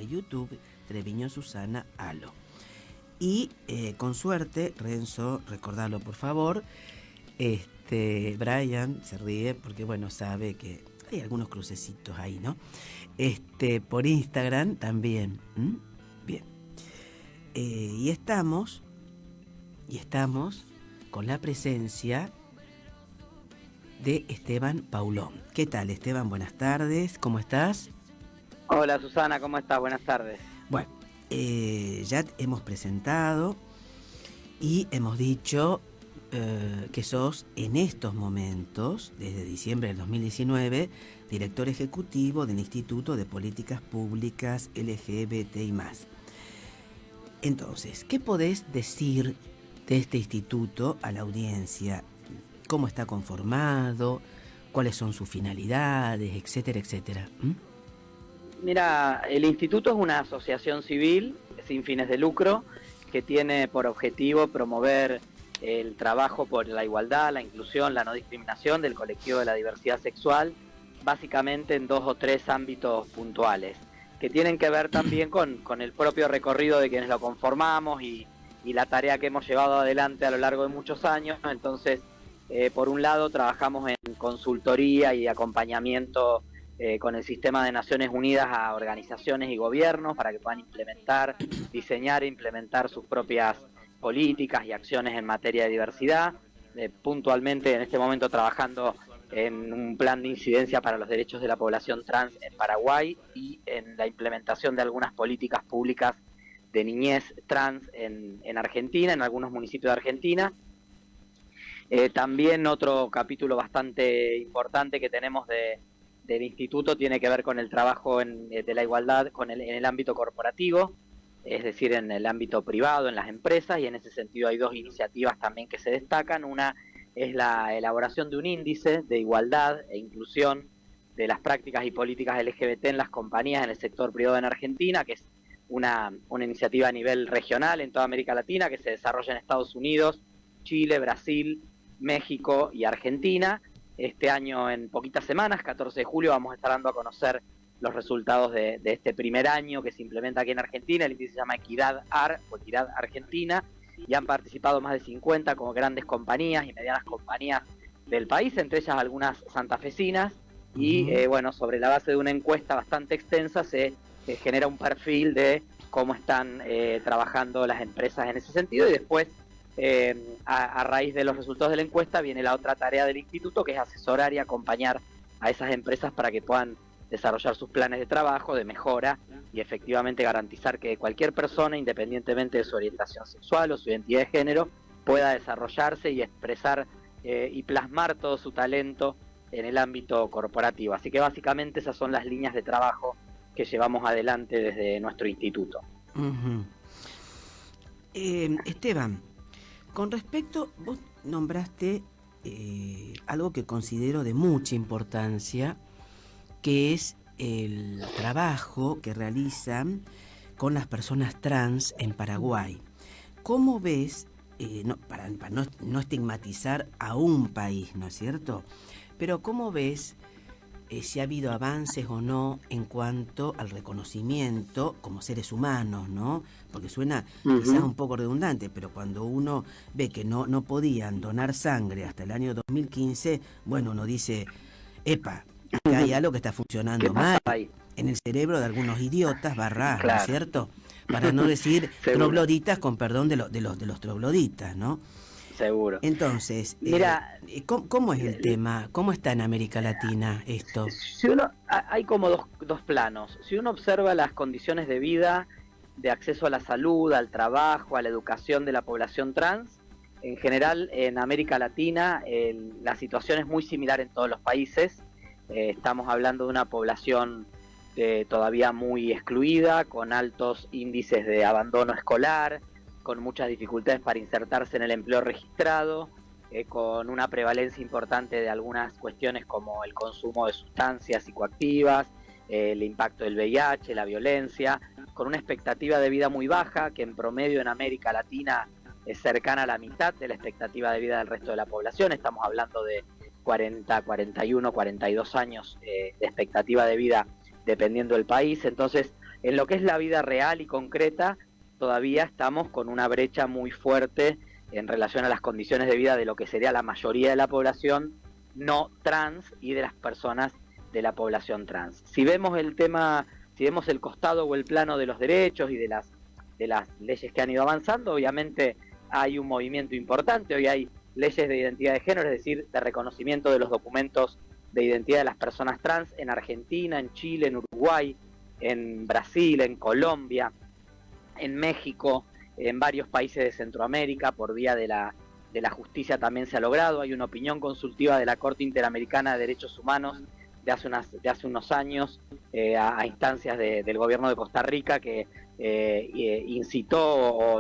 YouTube, Treviño Susana Alo. Y con suerte, Renzo, recordalo por favor, Brian se ríe porque bueno, sabe que hay algunos crucecitos ahí, ¿no? Por Instagram también. Bien. Y estamos con la presencia de Esteban Paulón. ¿Qué tal, Esteban? Buenas tardes, ¿cómo estás? Hola, Susana, ¿cómo estás? Buenas tardes. Bueno, ya hemos presentado y hemos dicho que sos en estos momentos, desde diciembre del 2019, director ejecutivo del Instituto de Políticas Públicas LGBTI+. Entonces, ¿qué podés decir de este instituto a la audiencia? ¿Cómo está conformado? ¿Cuáles son sus finalidades? Etcétera, etcétera. Mira, el instituto es una asociación civil sin fines de lucro que tiene por objetivo promover el trabajo por la igualdad, la inclusión, la no discriminación del colectivo de la diversidad sexual, básicamente en 2 o 3 ámbitos puntuales, que tienen que ver también con el propio recorrido de quienes lo conformamos y la tarea que hemos llevado adelante a lo largo de muchos años. Entonces, por un lado, trabajamos en consultoría y acompañamiento con el sistema de Naciones Unidas a organizaciones y gobiernos para que puedan implementar, diseñar e implementar sus propias políticas y acciones en materia de diversidad. Puntualmente, en este momento, trabajando en un plan de incidencia para los derechos de la población trans en Paraguay y en la implementación de algunas políticas públicas de niñez trans en Argentina, en algunos municipios de Argentina. También otro capítulo bastante importante que tenemos del instituto tiene que ver con el trabajo de la igualdad en el ámbito corporativo, es decir, en el ámbito privado, en las empresas, y en ese sentido hay 2 iniciativas también que se destacan. Una es la elaboración de un índice de igualdad e inclusión de las prácticas y políticas LGBT en las compañías en el sector privado en Argentina, que es una iniciativa a nivel regional en toda América Latina, que se desarrolla en Estados Unidos, Chile, Brasil, México y Argentina. Este año, en poquitas semanas, 14 de julio, vamos a estar dando a conocer los resultados de este primer año que se implementa aquí en Argentina. El índice se llama Equidad Argentina, y han participado más de 50 como grandes compañías y medianas compañías del país, entre ellas algunas santafesinas, y bueno, sobre la base de una encuesta bastante extensa se genera un perfil de cómo están trabajando las empresas en ese sentido, y después a raíz de los resultados de la encuesta viene la otra tarea del instituto, que es asesorar y acompañar a esas empresas para que puedan desarrollar sus planes de trabajo, de mejora, y efectivamente garantizar que cualquier persona, independientemente de su orientación sexual o su identidad de género, pueda desarrollarse y expresar y plasmar todo su talento en el ámbito corporativo. Así que básicamente esas son las líneas de trabajo que llevamos adelante desde nuestro instituto. Esteban, con respecto, vos nombraste algo que considero de mucha importancia, que es el trabajo que realizan con las personas trans en Paraguay. ¿Cómo ves, para no estigmatizar a un país, ¿no es cierto? Pero ¿cómo ves si ha habido avances o no en cuanto al reconocimiento como seres humanos, ¿no? Porque suena quizás un poco redundante, pero cuando uno ve que no podían donar sangre hasta el año 2015, bueno, uno dice, epa, acá hay algo que está funcionando mal en el cerebro de algunos idiotas, claro, ¿no es cierto? Para no decir trogloditas, con perdón de los trogloditas, ¿no? Seguro. Entonces, mira, ¿cómo es el tema? ¿Cómo está en América Latina esto? Hay como dos planos. Si uno observa las condiciones de vida, de acceso a la salud, al trabajo, a la educación de la población trans, en general en América Latina la situación es muy similar en todos los países. Estamos hablando de una población todavía muy excluida, con altos índices de abandono escolar, con muchas dificultades para insertarse en el empleo registrado, con una prevalencia importante de algunas cuestiones como el consumo de sustancias psicoactivas, el impacto del VIH, la violencia, con una expectativa de vida muy baja, que en promedio en América Latina es cercana a la mitad de la expectativa de vida del resto de la población. Estamos hablando de 40, 41, 42 años de expectativa de vida dependiendo del país. Entonces, en lo que es la vida real y concreta, todavía estamos con una brecha muy fuerte en relación a las condiciones de vida de lo que sería la mayoría de la población no trans y de las personas de la población trans. Si vemos el tema, si vemos el costado o el plano de los derechos y de las leyes que han ido avanzando, obviamente hay un movimiento importante. Hoy hay leyes de identidad de género, es decir, de reconocimiento de los documentos de identidad de las personas trans en Argentina, en Chile, en Uruguay, en Brasil, en Colombia, en México, en varios países de Centroamérica. Por vía de la justicia también se ha logrado. Hay una opinión consultiva de la Corte Interamericana de Derechos Humanos de hace unos años, a instancias del gobierno de Costa Rica, que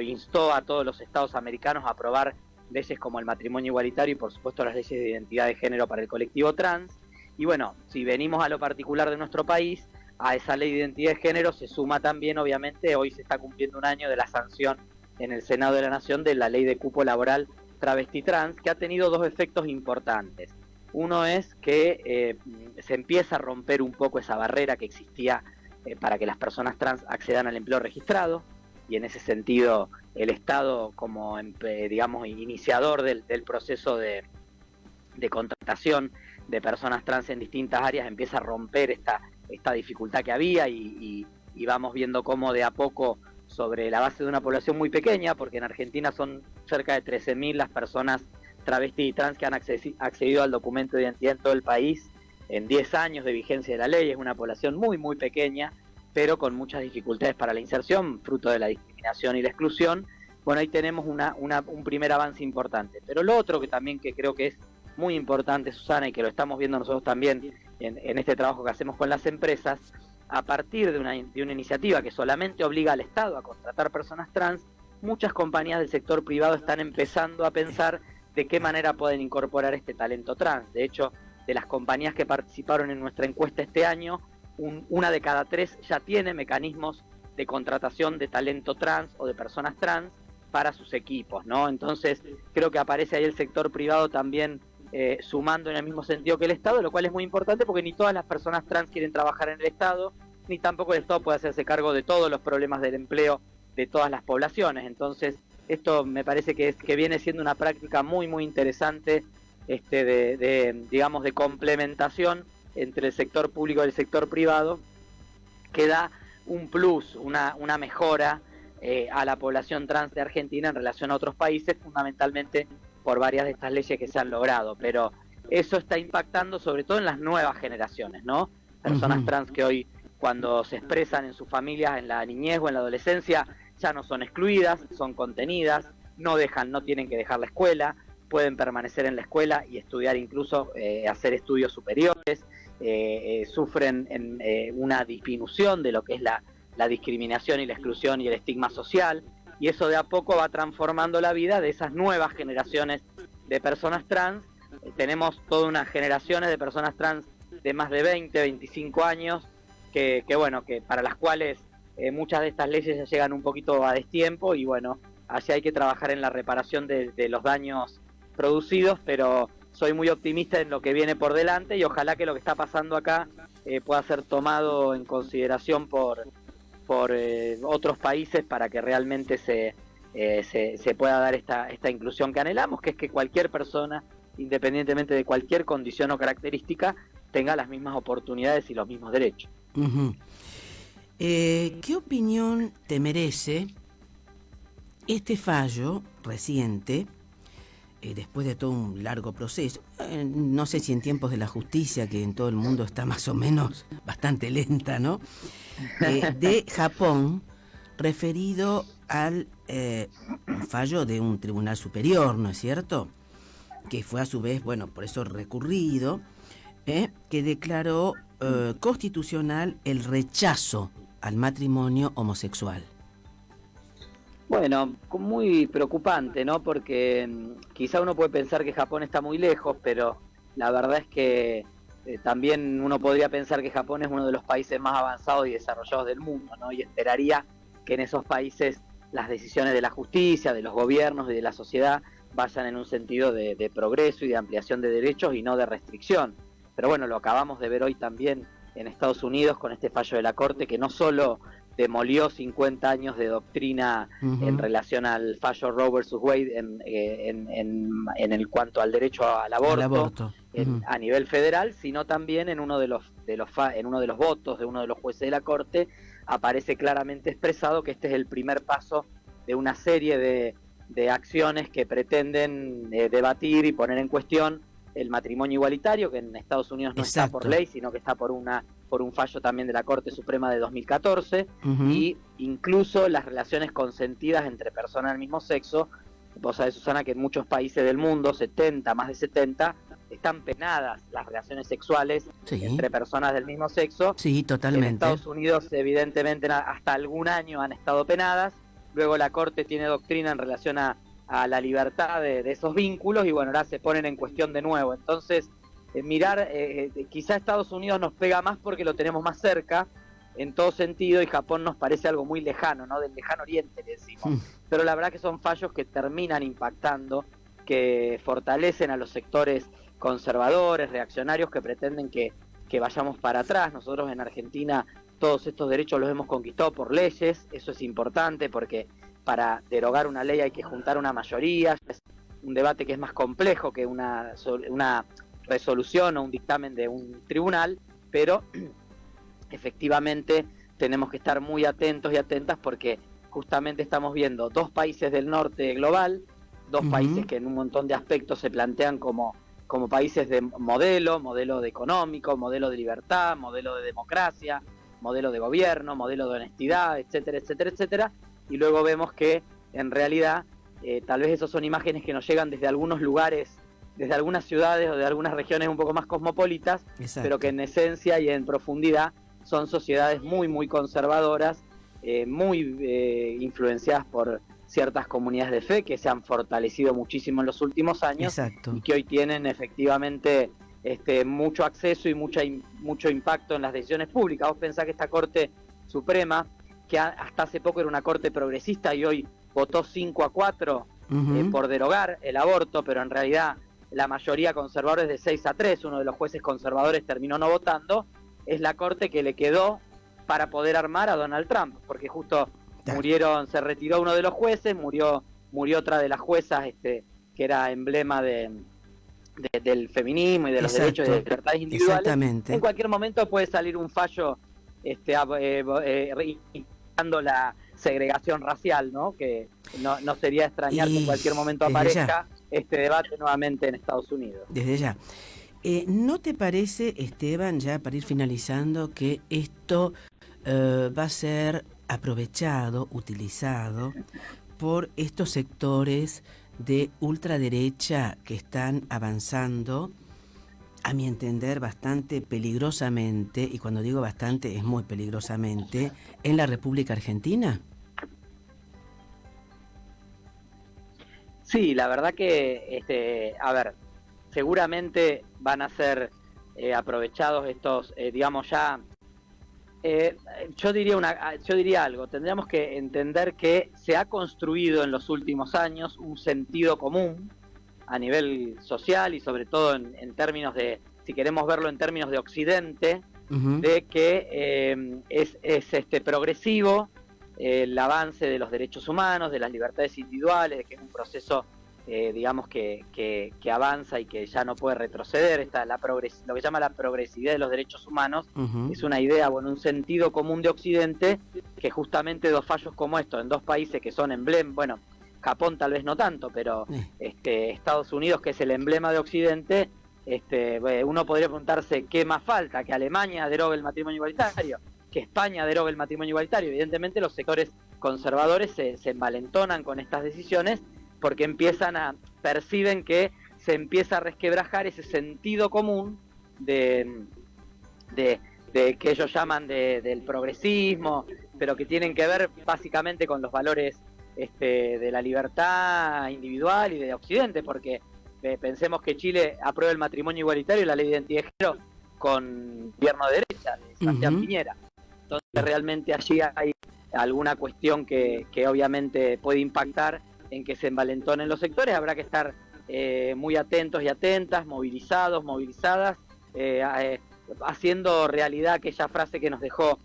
instó a todos los estados americanos a aprobar leyes como el matrimonio igualitario y por supuesto las leyes de identidad de género para el colectivo trans. Y bueno, si venimos a lo particular de nuestro país, a esa ley de identidad de género se suma también, obviamente, hoy se está cumpliendo un año de la sanción en el Senado de la Nación de la ley de cupo laboral travesti trans, que ha tenido dos efectos importantes. Uno es que se empieza a romper un poco esa barrera que existía para que las personas trans accedan al empleo registrado, y en ese sentido el Estado, como digamos iniciador del proceso de contratación de personas trans en distintas áreas, empieza a romper esta dificultad que había, y vamos viendo cómo de a poco, sobre la base de una población muy pequeña, porque en Argentina son cerca de 13.000 las personas travesti y trans que han accedido al documento de identidad en todo el país en 10 años de vigencia de la ley. Es una población muy muy pequeña, pero con muchas dificultades para la inserción, fruto de la discriminación y la exclusión. Bueno, ahí tenemos un primer avance importante. Pero lo otro que también que creo que es muy importante, Susana, y que lo estamos viendo nosotros también en este trabajo que hacemos con las empresas, a partir de una iniciativa que solamente obliga al Estado a contratar personas trans, muchas compañías del sector privado están empezando a pensar de qué manera pueden incorporar este talento trans. De hecho, de las compañías que participaron en nuestra encuesta este año, una de cada 3 ya tiene mecanismos de contratación de talento trans o de personas trans para sus equipos, ¿no? Entonces, creo que aparece ahí el sector privado también sumando en el mismo sentido que el Estado, lo cual es muy importante porque ni todas las personas trans quieren trabajar en el Estado, ni tampoco el Estado puede hacerse cargo de todos los problemas del empleo de todas las poblaciones. Entonces, esto me parece que viene siendo una práctica muy muy interesante, digamos, de complementación entre el sector público y el sector privado, que da un plus, una mejora a la población trans de Argentina en relación a otros países, fundamentalmente por varias de estas leyes que se han logrado. Pero eso está impactando sobre todo en las nuevas generaciones, ¿no? Personas trans que hoy, cuando se expresan en sus familias, en la niñez o en la adolescencia, ya no son excluidas, son contenidas, no tienen que dejar la escuela, pueden permanecer en la escuela y estudiar, incluso hacer estudios superiores, sufren una disminución de lo que es la discriminación y la exclusión y el estigma social, y eso de a poco va transformando la vida de esas nuevas generaciones de personas trans. Tenemos todas unas generaciones de personas trans de más de 20, 25 años, que para las cuales muchas de estas leyes ya llegan un poquito a destiempo, y bueno, allí hay que trabajar en la reparación de los daños producidos, pero soy muy optimista en lo que viene por delante, y ojalá que lo que está pasando acá pueda ser tomado en consideración por otros países, para que realmente se pueda dar esta inclusión que anhelamos, que es que cualquier persona, independientemente de cualquier condición o característica, tenga las mismas oportunidades y los mismos derechos. ¿Qué opinión te merece este fallo reciente, después de todo un largo proceso? No sé si en tiempos de la justicia, que en todo el mundo está más o menos bastante lenta, ¿no? De Japón, referido al fallo de un tribunal superior, ¿no es cierto? Que fue a su vez, bueno, por eso recurrido, que declaró constitucional el rechazo al matrimonio homosexual. Bueno, muy preocupante, ¿no? Porque quizá uno puede pensar que Japón está muy lejos, pero la verdad es que también uno podría pensar que Japón es uno de los países más avanzados y desarrollados del mundo, ¿no? Y esperaría que en esos países las decisiones de la justicia, de los gobiernos y de la sociedad vayan en un sentido de progreso y de ampliación de derechos, y no de restricción. Pero bueno, lo acabamos de ver hoy también en Estados Unidos con este fallo de la Corte, que no solo demolió 50 años de doctrina en relación al fallo Roe versus Wade en el cuanto al derecho al aborto, a nivel federal, sino también en uno de los votos de uno de los jueces de la Corte aparece claramente expresado que este es el primer paso de una serie de acciones que pretenden debatir y poner en cuestión el matrimonio igualitario, que en Estados Unidos no está por ley, sino que está por un fallo también de la Corte Suprema de 2014, y incluso las relaciones consentidas entre personas del mismo sexo. Vos sabés, Susana, que en muchos países del mundo, más de 70, están penadas las relaciones sexuales entre personas del mismo sexo. Sí, totalmente. En Estados Unidos, evidentemente, hasta algún año han estado penadas. Luego la Corte tiene doctrina en relación a la libertad de esos vínculos, y bueno, ahora se ponen en cuestión de nuevo. Entonces, quizá Estados Unidos nos pega más porque lo tenemos más cerca en todo sentido, y Japón nos parece algo muy lejano, ¿no? Del lejano oriente, le decimos. Pero la verdad que son fallos que terminan impactando, que fortalecen a los sectores conservadores, reaccionarios, que pretenden que vayamos para atrás. Nosotros en Argentina todos estos derechos los hemos conquistado por leyes. Eso es importante porque para derogar una ley hay que juntar una mayoría. Es un debate que es más complejo que una resolución o un dictamen de un tribunal, pero efectivamente tenemos que estar muy atentos y atentas, porque justamente estamos viendo dos países del norte global, dos países que en un montón de aspectos se plantean como países de modelo de económico, modelo de libertad, modelo de democracia, modelo de gobierno, modelo de honestidad, etcétera, etcétera, etcétera. Y luego vemos que en realidad tal vez esas son imágenes que nos llegan desde algunos lugares, desde algunas ciudades o de algunas regiones un poco más cosmopolitas, pero que en esencia y en profundidad son sociedades muy, muy conservadoras, muy influenciadas por ciertas comunidades de fe que se han fortalecido muchísimo en los últimos años. Y que hoy tienen efectivamente mucho acceso y mucho impacto en las decisiones públicas. Vos pensás que esta Corte Suprema, que hasta hace poco era una corte progresista y hoy votó 5-4 por derogar el aborto, pero en realidad la mayoría conservadora es de 6-3, uno de los jueces conservadores terminó no votando, es la corte que le quedó para poder armar a Donald Trump, porque justo se retiró uno de los jueces, murió otra de las juezas que era emblema del feminismo y de los derechos y de libertades individuales. En cualquier momento puede salir un fallo indicando la segregación racial, ¿no? Que no sería extrañar que en cualquier momento aparezca este debate nuevamente en Estados Unidos. Desde ya. ¿No te parece, Esteban, ya para ir finalizando, que esto va a ser aprovechado, utilizado por estos sectores de ultraderecha que están avanzando, a mi entender, bastante peligrosamente, y cuando digo bastante es muy peligrosamente, en la República Argentina? Sí, la verdad que, seguramente van a ser aprovechados estos, yo diría algo. Tendríamos que entender que se ha construido en los últimos años un sentido común a nivel social y sobre todo en términos de, si queremos verlo en términos de Occidente, de que es progresivo el avance de los derechos humanos, de las libertades individuales, de que es un proceso que avanza y que ya no puede retroceder. Lo que llama la progresividad de los derechos humanos es una idea, un sentido común de Occidente, que justamente dos fallos como estos en dos países que son emblema, Japón tal vez no tanto, pero Estados Unidos, que es el emblema de Occidente, uno podría preguntarse qué más falta, que Alemania derogue el matrimonio igualitario, que España derogue el matrimonio igualitario. Evidentemente los sectores conservadores se envalentonan con estas decisiones porque perciben que se empieza a resquebrajar ese sentido común de que ellos llaman del progresismo, pero que tienen que ver básicamente con los valores de la libertad individual y de Occidente, porque pensemos que Chile aprueba el matrimonio igualitario y la ley de identidad de género con gobierno de derecha, de Sebastián Piñera. Entonces realmente allí hay alguna cuestión que obviamente puede impactar en que se envalentonen los sectores. Habrá que estar muy atentos y atentas, movilizados, movilizadas, haciendo realidad aquella frase que nos dejó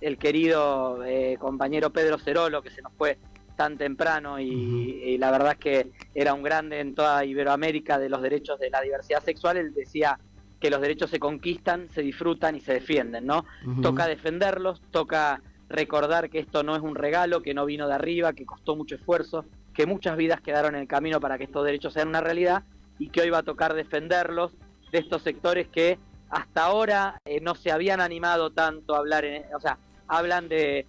el querido compañero Pedro Cerolo, que se nos fue tan temprano y la verdad es que era un grande en toda Iberoamérica de los derechos de la diversidad sexual. Él decía que los derechos se conquistan, se disfrutan y se defienden, ¿no? Toca defenderlos, toca recordar que esto no es un regalo, que no vino de arriba, que costó mucho esfuerzo, que muchas vidas quedaron en el camino para que estos derechos sean una realidad, y que hoy va a tocar defenderlos de estos sectores que hasta ahora no se habían animado tanto a hablar, o sea, hablan de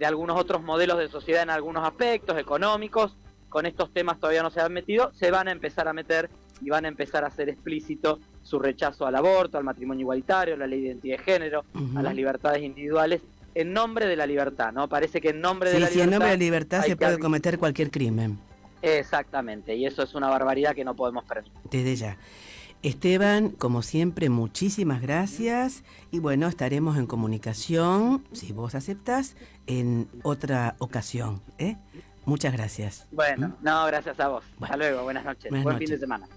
algunos otros modelos de sociedad en algunos aspectos económicos. Con estos temas todavía no se han metido, se van a empezar a meter y van a empezar a hacer explícito su rechazo al aborto, al matrimonio igualitario, a la ley de identidad de género, a las libertades individuales, en nombre de la libertad, ¿no? Parece que en nombre de la libertad... Sí, en nombre de la libertad se puede cometer cualquier crimen. Exactamente, y eso es una barbaridad que no podemos permitir. Desde ya. Esteban, como siempre, muchísimas gracias y bueno, estaremos en comunicación, si vos aceptás, en otra ocasión, ¿eh? Muchas gracias. Bueno, no, gracias a vos. Bueno. Hasta luego, buenas noches. Buenas Buen noches. fin de semana.